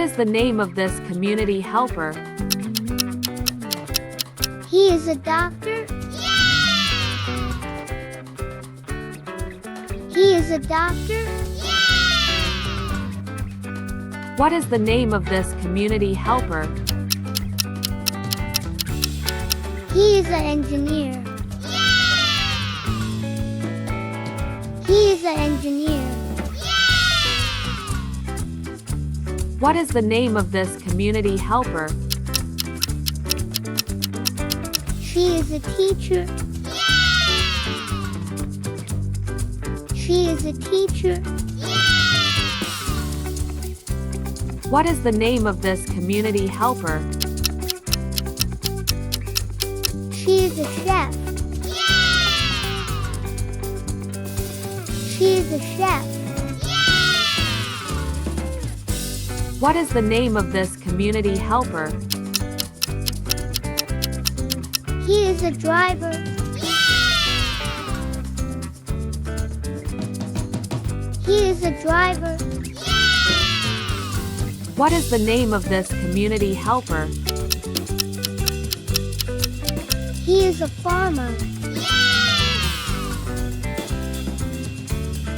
What is the name of this community helper? He is a doctor. He is a doctor. What is the name of this community helper? He is an engineer. He is an engineer. What is the name of this community helper? She is a teacher. She is a teacher. What is the name of this community helper? She is a chef. She is a chef. What is the name of this community helper? He is a driver. He is a driver. What is the name of this community helper? He is a farmer.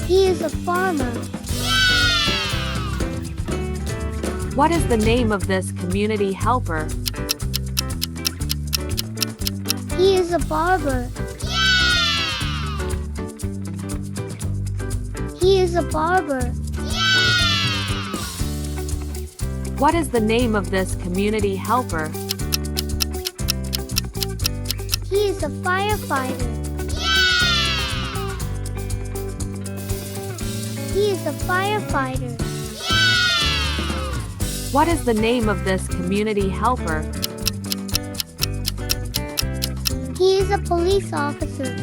He is a farmer. What is the name of this community helper? He is a barber. He is a barber. What is the name of this community helper? He is a firefighter. He is a firefighter. What is the name of this community helper? He is a police officer.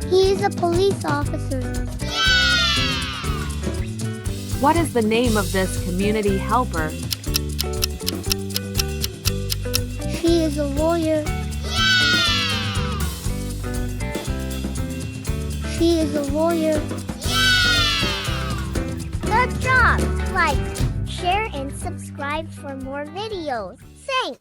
He is a police officer. What is the name of this community helper? She is a lawyer. She is a lawyer. Good job! Like, share, and subscribe for more videos. Thanks!